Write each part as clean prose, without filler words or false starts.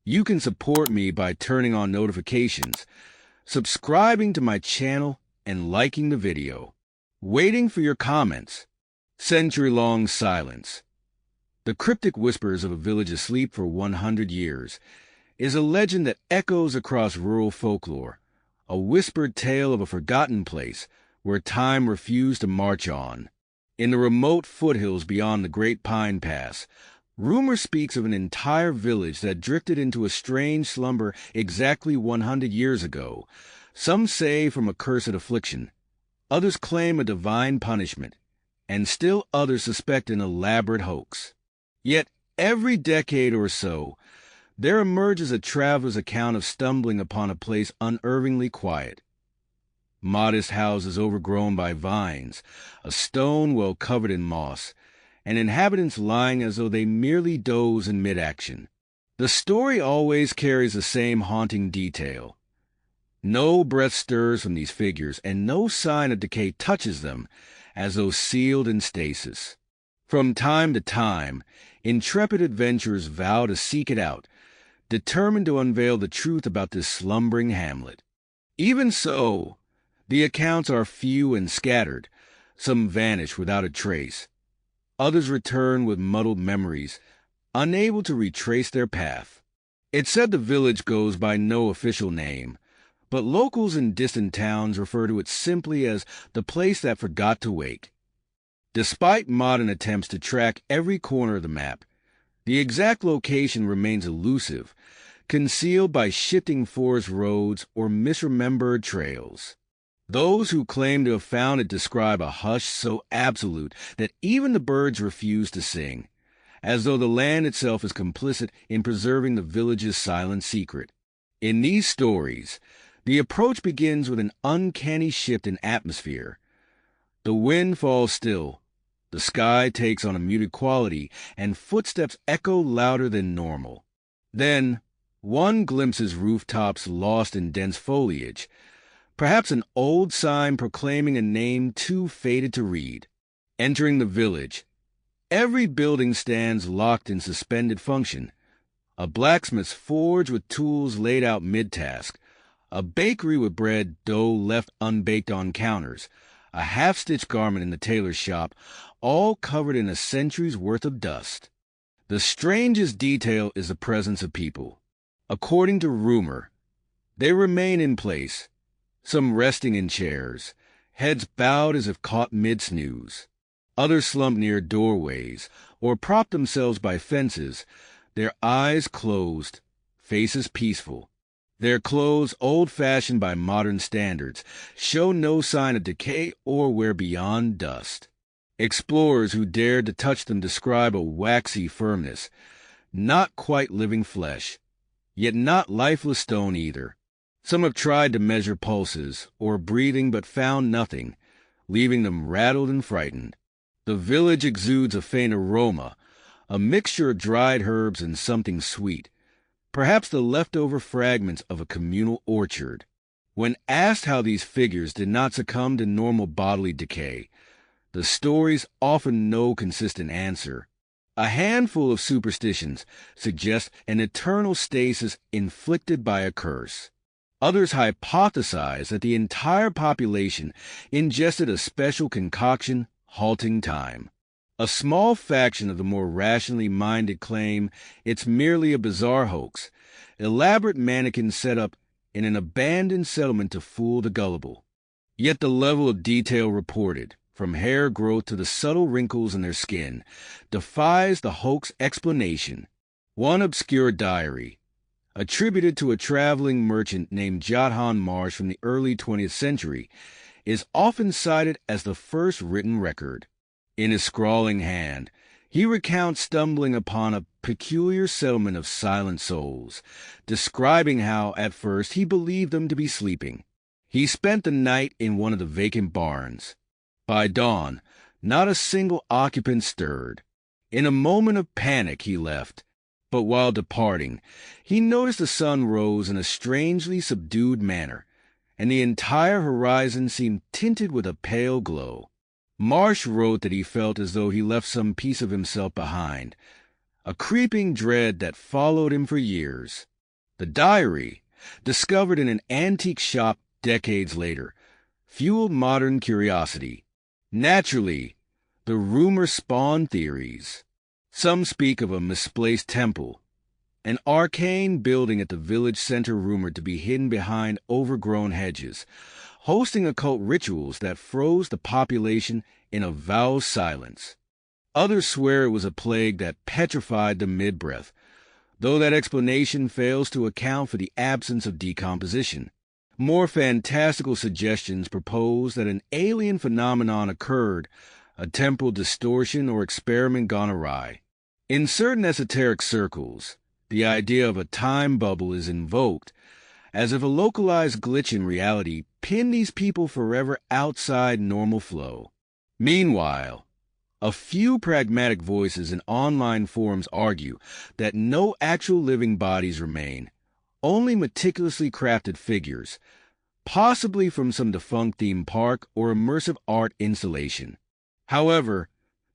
You can support me by turning on notifications, subscribing to my channel, and liking the video. Waiting for your comments. Century-long silence. The cryptic whispers of a village asleep for 100 years is a legend that echoes across rural folklore, a whispered tale of a forgotten place where time refused to march on. In the remote foothills beyond the Great Pine Pass, rumor speaks of an entire village that drifted into a strange slumber exactly 100 years ago. Some say from a cursed affliction, others claim a divine punishment, and still others suspect an elaborate hoax. Yet every decade or so, there emerges a traveler's account of stumbling upon a place unerringly quiet. Modest houses overgrown by vines, a stone well covered in moss, and inhabitants lying as though they merely doze in mid-action. The story always carries the same haunting detail. No breath stirs from these figures, and no sign of decay touches them, as though sealed in stasis. From time to time, intrepid adventurers vow to seek it out, determined to unveil the truth about this slumbering hamlet. Even so, the accounts are few and scattered. Some vanish without a trace. Others return with muddled memories, unable to retrace their path. It's said the village goes by no official name, but locals in distant towns refer to it simply as the place that forgot to wake. Despite modern attempts to track every corner of the map, the exact location remains elusive, concealed by shifting forest roads or misremembered trails. Those who claim to have found it describe a hush so absolute that even the birds refuse to sing, as though the land itself is complicit in preserving the village's silent secret. In these stories, the approach begins with an uncanny shift in atmosphere. The wind falls still, the sky takes on a muted quality, and footsteps echo louder than normal. Then, one glimpses rooftops lost in dense foliage, perhaps an old sign proclaiming a name too faded to read. Entering the village, every building stands locked in suspended function. A blacksmith's forge with tools laid out mid-task, a bakery with bread dough left unbaked on counters, a half-stitched garment in the tailor's shop, all covered in a century's worth of dust. The strangest detail is the presence of people. According to rumor, they remain in place, some resting in chairs, heads bowed as if caught mid-snooze. Others slump near doorways or prop themselves by fences, their eyes closed, faces peaceful. Their clothes, old-fashioned by modern standards, show no sign of decay or wear beyond dust. Explorers who dared to touch them describe a waxy firmness, not quite living flesh, yet not lifeless stone either. Some have tried to measure pulses or breathing but found nothing, leaving them rattled and frightened. The village exudes a faint aroma, a mixture of dried herbs and something sweet, perhaps the leftover fragments of a communal orchard. When asked how these figures did not succumb to normal bodily decay, the stories often no consistent answer. A handful of superstitions suggest an eternal stasis inflicted by a curse. Others hypothesize that the entire population ingested a special concoction, halting time. A small faction of the more rationally minded claim it's merely a bizarre hoax, elaborate mannequins set up in an abandoned settlement to fool the gullible. Yet the level of detail reported, from hair growth to the subtle wrinkles in their skin, defies the hoax explanation. One obscure diary, attributed to a traveling merchant named Jodhan Marsh from the early 20th century, is often cited as the first written record. In his scrawling hand, he recounts stumbling upon a peculiar settlement of silent souls, describing how, at first, he believed them to be sleeping. He spent the night in one of the vacant barns. By dawn, not a single occupant stirred. In a moment of panic, he left. But while departing, he noticed the sun rose in a strangely subdued manner, and the entire horizon seemed tinted with a pale glow. Marsh wrote that he felt as though he left some piece of himself behind, a creeping dread that followed him for years. The diary, discovered in an antique shop decades later, fueled modern curiosity. Naturally, the rumor spawned theories. Some speak of a misplaced temple, an arcane building at the village center rumored to be hidden behind overgrown hedges, hosting occult rituals that froze the population in a vow silence. Others swear it was a plague that petrified them mid-breath, though that explanation fails to account for the absence of decomposition. More fantastical suggestions propose that an alien phenomenon occurred, a temporal distortion or experiment gone awry. In certain esoteric circles, the idea of a time bubble is invoked, as if a localized glitch in reality pinned these people forever outside normal flow. Meanwhile, a few pragmatic voices in online forums argue that no actual living bodies remain, only meticulously crafted figures, possibly from some defunct theme park or immersive art installation. However,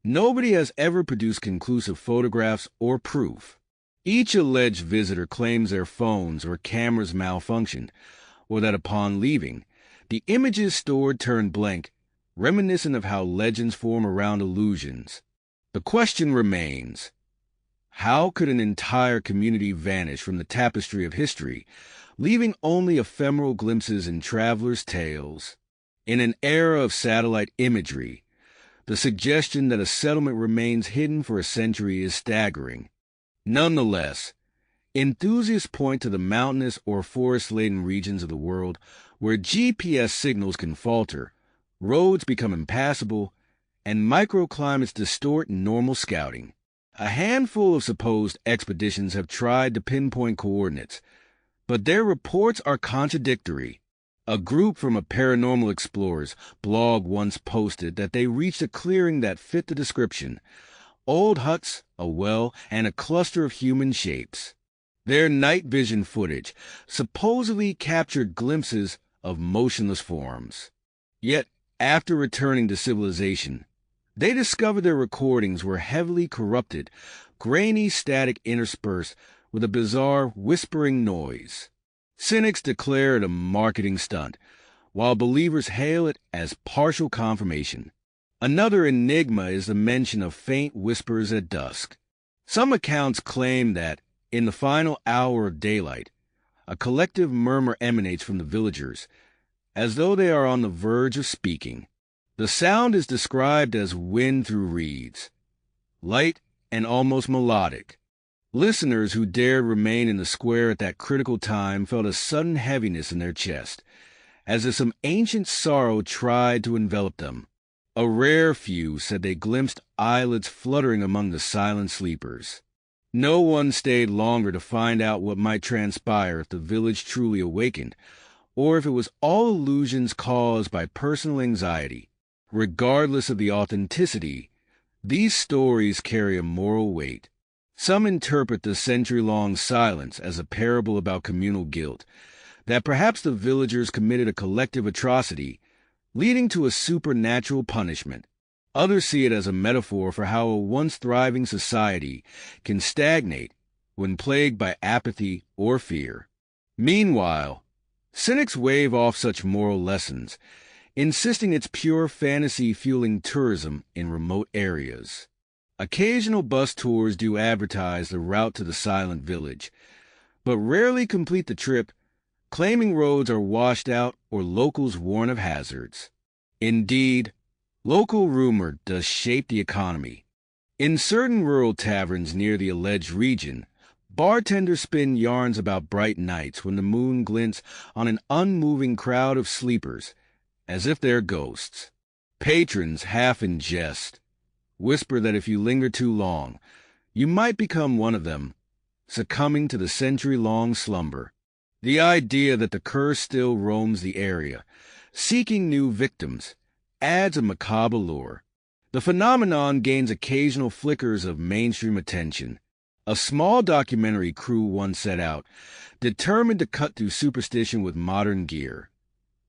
nobody has ever produced conclusive photographs or proof. Each alleged visitor claims their phones or cameras malfunctioned, or that upon leaving, the images stored turned blank, reminiscent of how legends form around illusions. The question remains, how could an entire community vanish from the tapestry of history, leaving only ephemeral glimpses in travelers' tales? In an era of satellite imagery, the suggestion that a settlement remains hidden for a century is staggering. Nonetheless, enthusiasts point to the mountainous or forest-laden regions of the world where GPS signals can falter, roads become impassable, and microclimates distort normal scouting. A handful of supposed expeditions have tried to pinpoint coordinates, but their reports are contradictory. A group from a Paranormal Explorers blog once posted that they reached a clearing that fit the description: old huts, a well, and a cluster of human shapes. Their night vision footage supposedly captured glimpses of motionless forms. Yet, after returning to civilization, they discovered their recordings were heavily corrupted, grainy static interspersed with a bizarre whispering noise. Cynics declare it a marketing stunt, while believers hail it as partial confirmation. Another enigma is the mention of faint whispers at dusk. Some accounts claim that, in the final hour of daylight, a collective murmur emanates from the villagers, as though they are on the verge of speaking. The sound is described as wind through reeds, light and almost melodic. Listeners who dared remain in the square at that critical time felt a sudden heaviness in their chest, as if some ancient sorrow tried to envelop them. A rare few said they glimpsed eyelids fluttering among the silent sleepers. No one stayed longer to find out what might transpire if the village truly awakened, or if it was all illusions caused by personal anxiety. Regardless of the authenticity, these stories carry a moral weight. Some interpret the century-long silence as a parable about communal guilt, that perhaps the villagers committed a collective atrocity, leading to a supernatural punishment. Others see it as a metaphor for how a once thriving society can stagnate when plagued by apathy or fear. Meanwhile, cynics wave off such moral lessons, insisting it's pure fantasy fueling tourism in remote areas. Occasional bus tours do advertise the route to the silent village, but rarely complete the trip, claiming roads are washed out or locals warn of hazards. Indeed, local rumor does shape the economy. In certain rural taverns near the alleged region, bartenders spin yarns about bright nights when the moon glints on an unmoving crowd of sleepers, as if they're ghosts. Patrons, half in jest, whisper that if you linger too long, you might become one of them, succumbing to the century-long slumber. The idea that the curse still roams the area, seeking new victims, adds a macabre allure. The phenomenon gains occasional flickers of mainstream attention. A small documentary crew once set out, determined to cut through superstition with modern gear.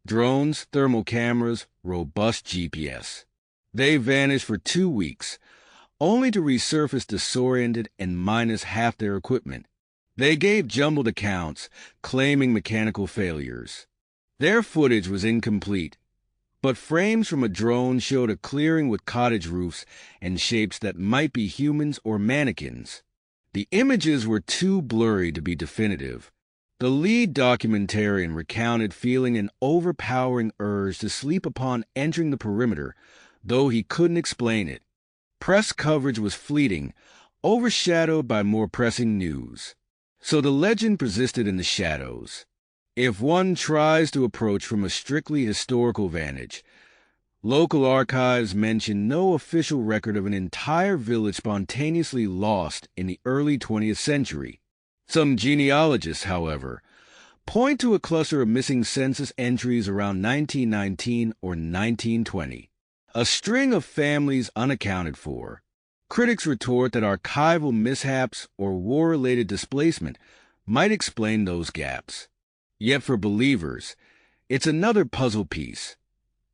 Drones, thermal cameras, robust GPS. They vanished for 2 weeks, only to resurface disoriented and minus half their equipment. They gave jumbled accounts, claiming mechanical failures. Their footage was incomplete, but frames from a drone showed a clearing with cottage roofs and shapes that might be humans or mannequins. The images were too blurry to be definitive. The lead documentarian recounted feeling an overpowering urge to sleep upon entering the perimeter, though he couldn't explain it. Press coverage was fleeting, overshadowed by more pressing news. So the legend persisted in the shadows. If one tries to approach from a strictly historical vantage, local archives mention no official record of an entire village spontaneously lost in the early 20th century. Some genealogists, however, point to a cluster of missing census entries around 1919 or 1920, a string of families unaccounted for. Critics retort that archival mishaps or war-related displacement might explain those gaps. Yet for believers, it's another puzzle piece.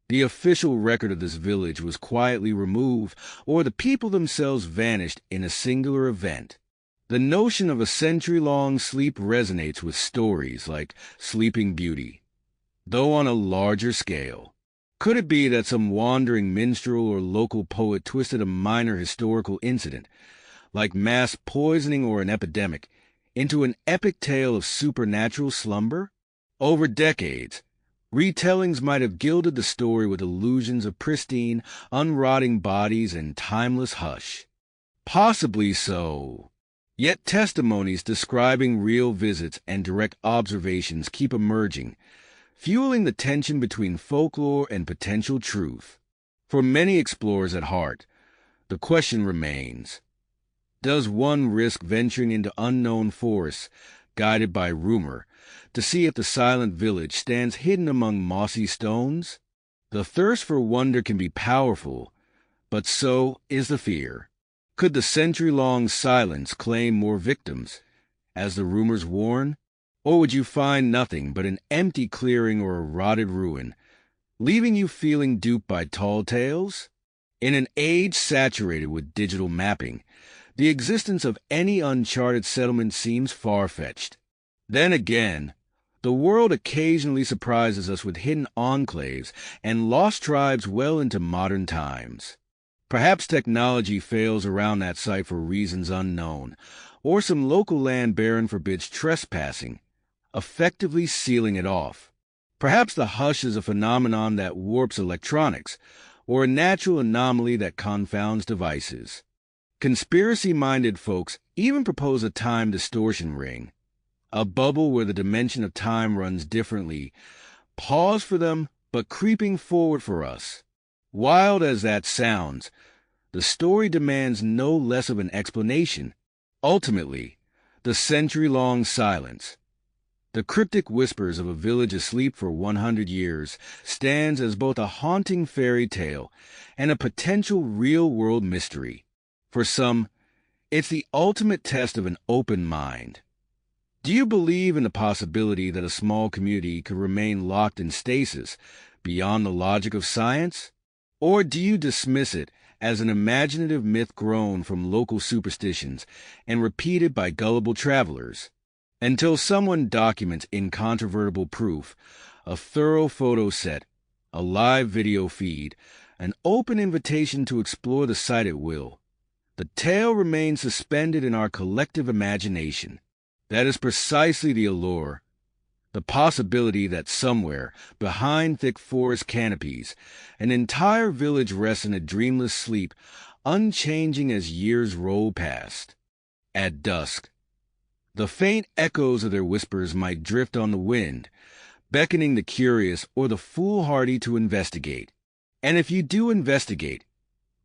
The official record of this village was quietly removed, or the people themselves vanished in a singular event. The notion of a century-long sleep resonates with stories like Sleeping Beauty, though on a larger scale. Could it be that some wandering minstrel or local poet twisted a minor historical incident, like mass poisoning or an epidemic, into an epic tale of supernatural slumber? Over decades, retellings might have gilded the story with illusions of pristine, unrotting bodies and timeless hush. Possibly so. Yet testimonies describing real visits and direct observations keep emerging, fueling the tension between folklore and potential truth. For many explorers at heart, the question remains, does one risk venturing into unknown forests, guided by rumor, to see if the silent village stands hidden among mossy stones? The thirst for wonder can be powerful, but so is the fear. Could the century-long silence claim more victims, as the rumors warn? Or would you find nothing but an empty clearing or a rotted ruin, leaving you feeling duped by tall tales? In an age saturated with digital mapping, the existence of any uncharted settlement seems far-fetched. Then again, the world occasionally surprises us with hidden enclaves and lost tribes well into modern times. Perhaps technology fails around that site for reasons unknown, or some local land baron forbids trespassing, effectively sealing it off. Perhaps the hush is a phenomenon that warps electronics, or a natural anomaly that confounds devices. Conspiracy-minded folks even propose a time distortion ring, a bubble where the dimension of time runs differently, pause for them, but creeping forward for us. Wild as that sounds, the story demands no less of an explanation. Ultimately, the century-long silence, the cryptic whispers of a village asleep for 100 years, stands as both a haunting fairy tale and a potential real-world mystery. For some, it's the ultimate test of an open mind. Do you believe in the possibility that a small community could remain locked in stasis beyond the logic of science? Or do you dismiss it as an imaginative myth grown from local superstitions and repeated by gullible travelers? Until someone documents incontrovertible proof, a thorough photo set, a live video feed, an open invitation to explore the site at will, the tale remains suspended in our collective imagination. That is precisely the allure, the possibility that somewhere, behind thick forest canopies, an entire village rests in a dreamless sleep, unchanging as years roll past. At dusk, the faint echoes of their whispers might drift on the wind, beckoning the curious or the foolhardy to investigate. And if you do investigate,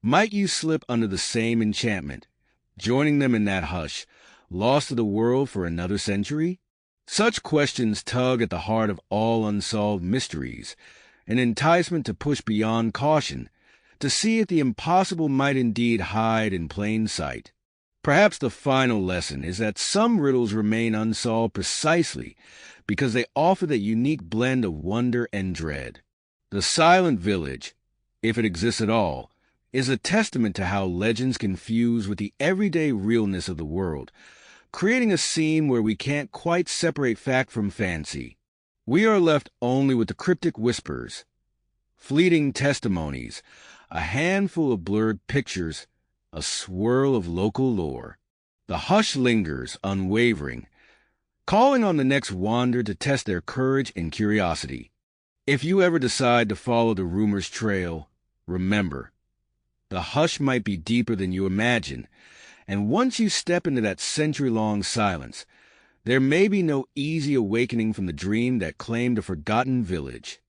might you slip under the same enchantment, joining them in that hush, lost to the world for another century? Such questions tug at the heart of all unsolved mysteries, an enticement to push beyond caution, to see if the impossible might indeed hide in plain sight. Perhaps the final lesson is that some riddles remain unsolved precisely because they offer that unique blend of wonder and dread. The silent village, if it exists at all, is a testament to how legends can fuse with the everyday realness of the world, creating a scene where we can't quite separate fact from fancy. We are left only with the cryptic whispers, fleeting testimonies, a handful of blurred pictures, a swirl of local lore. The hush lingers, unwavering, calling on the next wanderer to test their courage and curiosity. If you ever decide to follow the rumor's trail, remember, the hush might be deeper than you imagine, and once you step into that century-long silence, there may be no easy awakening from the dream that claimed a forgotten village.